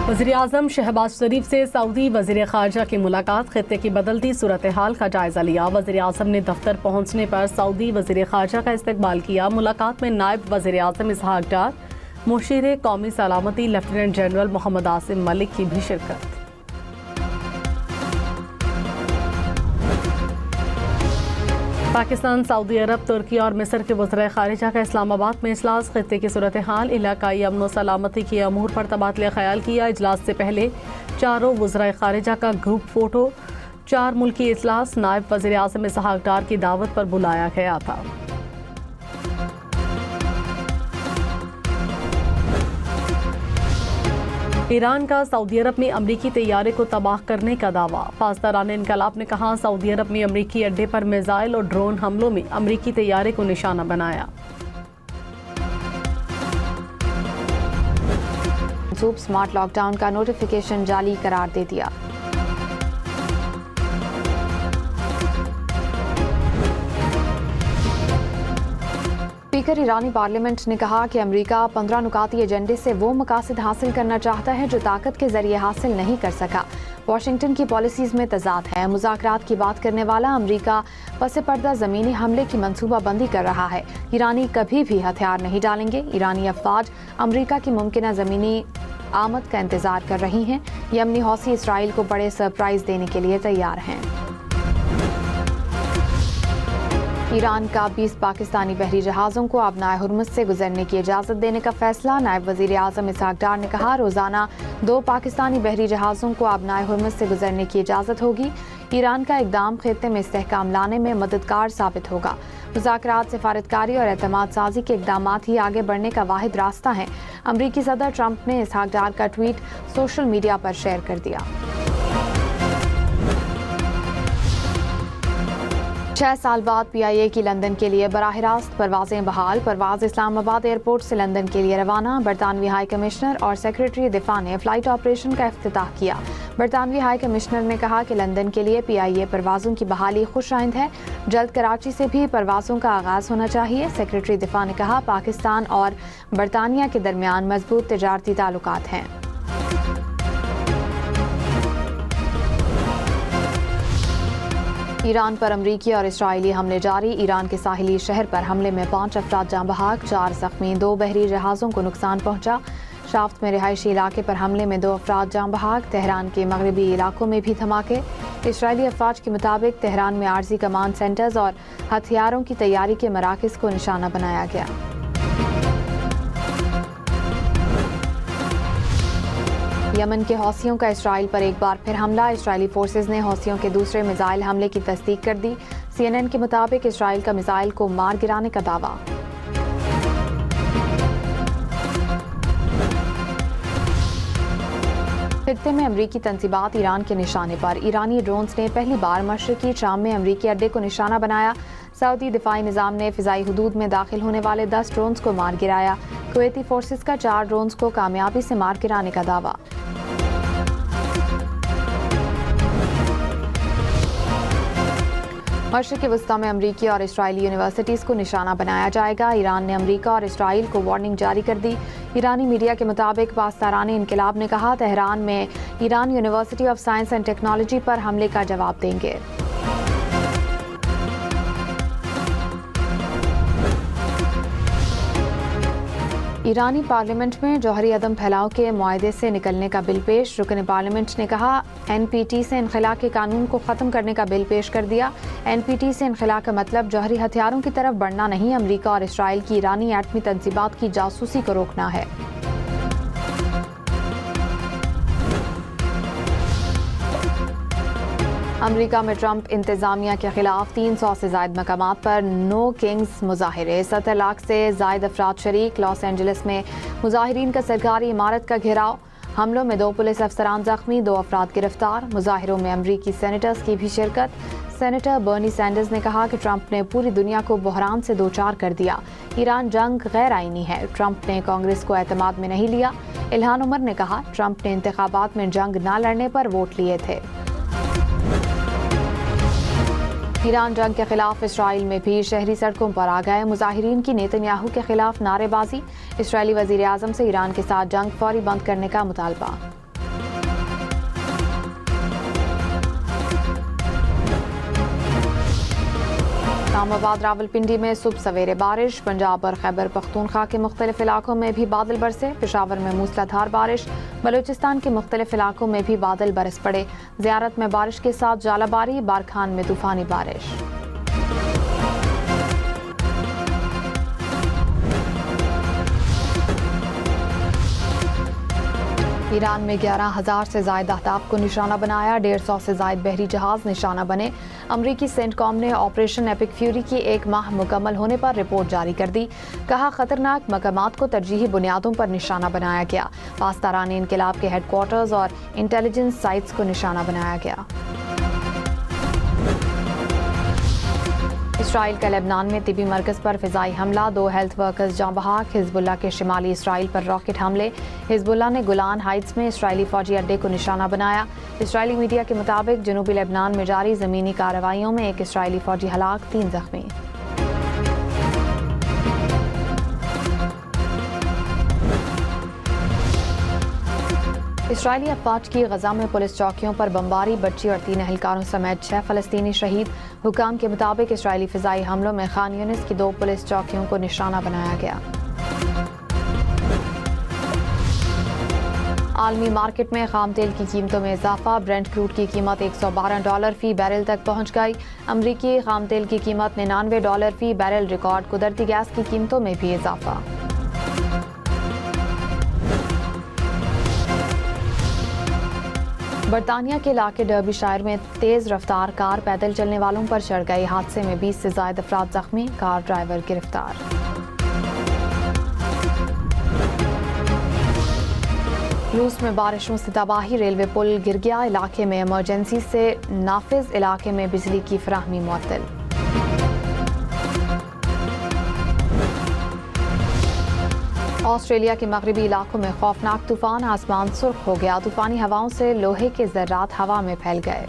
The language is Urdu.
وزیراعظم شہباز شریف سے سعودی وزیر خارجہ کی ملاقات، خطے کی بدلتی صورتحال کا جائزہ لیا۔ وزیراعظم نے دفتر پہنچنے پر سعودی وزیر خارجہ کا استقبال کیا۔ ملاقات میں نائب وزیر اعظم اسحاق ڈار، مشیر قومی سلامتی لیفٹیننٹ جنرل محمد عاصم ملک کی بھی شرکت۔ پاکستان، سعودی عرب، ترکی اور مصر کے وزرائے خارجہ کا اسلام آباد میں اجلاس، خطے کی صورتحال، علاقائی امن و سلامتی کے امور پر تبادلہ خیال کیا۔ اجلاس سے پہلے چاروں وزرائے خارجہ کا گروپ فوٹو۔ 4 ملکی اجلاس نائب وزیر اعظم اسحاق ڈار کی دعوت پر بلایا گیا تھا۔ ایران کا سعودی عرب میں امریکی طیارے کو تباہ کرنے کا دعویٰ۔ پاسداران انقلاب نے کہا، سعودی عرب میں امریکی اڈے پر میزائل اور ڈرون حملوں میں امریکی طیارے کو نشانہ بنایا۔ منسوب سمارٹ لاک ڈاؤن کا نوٹیفیکیشن جعلی قرار دے دیا۔ اسپیکر ایرانی پارلیمنٹ نے کہا کہ امریکہ 15 نکاتی ایجنڈے سے وہ مقاصد حاصل کرنا چاہتا ہے جو طاقت کے ذریعے حاصل نہیں کر سکا۔ واشنگٹن کی پالیسیز میں تضاد ہے۔ مذاکرات کی بات کرنے والا امریکہ پس پردہ زمینی حملے کی منصوبہ بندی کر رہا ہے۔ ایرانی کبھی بھی ہتھیار نہیں ڈالیں گے۔ ایرانی افواج امریکہ کی ممکنہ زمینی آمد کا انتظار کر رہی ہیں۔ یمنی حوثی اسرائیل کو بڑے سرپرائز دینے کے لیے تیار ہیں۔ ایران کا 20 پاکستانی بحری جہازوں کو آبنائے ہرمز سے گزرنے کی اجازت دینے کا فیصلہ۔ نائب وزیر اعظم اسحاق ڈار نے کہا، روزانہ 2 پاکستانی بحری جہازوں کو آبنائے ہرمز سے گزرنے کی اجازت ہوگی۔ ایران کا اقدام خطے میں استحکام لانے میں مددگار ثابت ہوگا۔ مذاکرات، سفارتکاری اور اعتماد سازی کے اقدامات ہی آگے بڑھنے کا واحد راستہ ہیں۔ امریکی صدر ٹرمپ نے اسحاق ڈار کا ٹویٹ سوشل میڈیا پر شیئر کر دیا۔ 6 سال بعد پی آئی اے کی لندن کے لیے براہ راست پروازیں بحال۔ پرواز اسلام آباد ایئرپورٹ سے لندن کے لیے روانہ۔ برطانوی ہائی کمشنر اور سیکرٹری دفاع نے فلائٹ آپریشن کا افتتاح کیا۔ برطانوی ہائی کمشنر نے کہا کہ لندن کے لیے پی آئی اے پروازوں کی بحالی خوش آئند ہے۔ جلد کراچی سے بھی پروازوں کا آغاز ہونا چاہیے۔ سیکرٹری دفاع نے کہا، پاکستان اور برطانیہ کے درمیان مضبوط تجارتی تعلقات ہیں۔ ایران پر امریکی اور اسرائیلی حملے جاری۔ ایران کے ساحلی شہر پر حملے میں 5 افراد جاں بحق، 4 زخمی، 2 بحری جہازوں کو نقصان پہنچا۔ شافت میں رہائشی علاقے پر حملے میں 2 افراد جاں بحق۔ تہران کے مغربی علاقوں میں بھی دھماکے۔ اسرائیلی افواج کے مطابق تہران میں عارضی کمانڈ سینٹرز اور ہتھیاروں کی تیاری کے مراکز کو نشانہ بنایا گیا۔ یمن کے حوثیوں کا اسرائیل پر ایک بار پھر حملہ۔ اسرائیلی فورسز نے حوثیوں کے دوسرے میزائل حملے کی تصدیق کر دی۔ سی این این کے مطابق اسرائیل کا میزائل کو مار گرانے کا دعویٰ۔ خطے میں امریکی تنصیبات ایران کے نشانے پر۔ ایرانی ڈرونز نے پہلی بار مشرقی شام میں امریکی اڈے کو نشانہ بنایا۔ سعودی دفاعی نظام نے فضائی حدود میں داخل ہونے والے 10 ڈرونز کو مار گرایا۔ کویتی فورسز کا 4 ڈرونز کو کامیابی سے مار گرانے کا دعویٰ۔ مشرق وسطی میں امریکی اور اسرائیلی یونیورسٹیز کو نشانہ بنایا جائے گا۔ ایران نے امریکہ اور اسرائیل کو وارننگ جاری کر دی۔ ایرانی میڈیا کے مطابق پاسداران انقلاب نے کہا، تہران میں Iran university of science and technology پر حملے کا جواب دیں گے۔ ایرانی پارلیمنٹ میں جوہری عدم پھیلاؤ کے معاہدے سے نکلنے کا بل پیش۔ رکن پارلیمنٹ نے کہا، این پی ٹی سے انخلا کے قانون کو ختم کرنے کا بل پیش کر دیا۔ این پی ٹی سے انخلا کا مطلب جوہری ہتھیاروں کی طرف بڑھنا نہیں، امریکہ اور اسرائیل کی ایرانی ایٹمی تنصیبات کی جاسوسی کو روکنا ہے۔ امریکہ میں ٹرمپ انتظامیہ کے خلاف 300 سے زائد مقامات پر نو کنگز مظاہرے۔ 70 لاکھ سے زائد افراد شریک۔ لاس اینجلس میں مظاہرین کا سرکاری عمارت کا گھیراؤ۔ حملوں میں 2 پولیس افسران زخمی، 2 افراد گرفتار۔ مظاہروں میں امریکی سینیٹرز کی بھی شرکت۔ سینیٹر برنی سینڈرز نے کہا کہ ٹرمپ نے پوری دنیا کو بحران سے دوچار کر دیا۔ ایران جنگ غیر آئینی ہے۔ ٹرمپ نے کانگریس کو اعتماد میں نہیں لیا۔ الہان عمر نے کہا، ٹرمپ نے انتخابات میں جنگ نہ لڑنے پر ووٹ لیے تھے۔ ایران جنگ کے خلاف اسرائیل میں بھی شہری سڑکوں پر آ گئے۔ مظاہرین کی نیتن یاہو کے خلاف نعرے بازی۔ اسرائیلی وزیر اعظم سے ایران کے ساتھ جنگ فوری بند کرنے کا مطالبہ۔ اسلام آباد راولپنڈی میں صبح سویرے بارش، پنجاب اور خیبر پختونخوا کے مختلف علاقوں میں بھی بادل برسے، پشاور میں موسلادھار بارش، بلوچستان کے مختلف علاقوں میں بھی بادل برس پڑے، زیارت میں بارش کے ساتھ ژالہ باری، بارکھان میں طوفانی بارش۔ ایران میں 11,000 سے زائد اہداف کو نشانہ بنایا، 150 سے زائد بحری جہاز نشانہ بنے۔ امریکی سینٹ کام نے آپریشن ایپک فیوری کی 1 ماہ مکمل ہونے پر رپورٹ جاری کر دی، کہا خطرناک مقامات کو ترجیحی بنیادوں پر نشانہ بنایا گیا، پاسداران انقلاب کے ہیڈ کوارٹرز اور انٹیلیجنس سائٹس کو نشانہ بنایا گیا۔ اسرائیل کا لبنان میں طبی مرکز پر فضائی حملہ، 2 ہیلتھ ورکرز جاں بحق۔ حزب اللہ کے شمالی اسرائیل پر راکٹ حملے، حزب اللہ نے گولان ہائٹس میں اسرائیلی فوجی اڈے کو نشانہ بنایا۔ اسرائیلی میڈیا کے مطابق جنوبی لبنان میں جاری زمینی کارروائیوں میں 1 اسرائیلی فوجی ہلاک، 3 زخمی۔ اسرائیلی افواج کی غزہ میں پولیس چوکیوں پر بمباری، بچی اور 3 اہلکاروں سمیت 6 فلسطینی شہید۔ حکام کے مطابق اسرائیلی فضائی حملوں میں خان یونس کی 2 پولیس چوکیوں کو نشانہ بنایا گیا۔ عالمی مارکیٹ میں خام تیل کی قیمتوں میں اضافہ، برنٹ کروڈ کی قیمت $112 فی بیرل تک پہنچ گئی۔ امریکی خام تیل کی قیمت $99 فی بیرل ریکارڈ، قدرتی گیس کی قیمتوں میں بھی اضافہ۔ برطانیہ کے علاقے ڈربی شائر میں تیز رفتار کار پیدل چلنے والوں پر چڑھ گئی، حادثے میں 20 سے زائد افراد زخمی، کار ڈرائیور گرفتار۔ روس میں بارشوں سے تباہی، ریلوے پل گر گیا، علاقے میں ایمرجنسی سے نافذ، علاقے میں بجلی کی فراہمی معطل۔ آسٹریلیا کے مغربی علاقوں میں خوفناک طوفان، آسمان سرخ ہو گیا، طوفانی ہواؤں سے لوہے کے ذرات ہوا میں پھیل گئے۔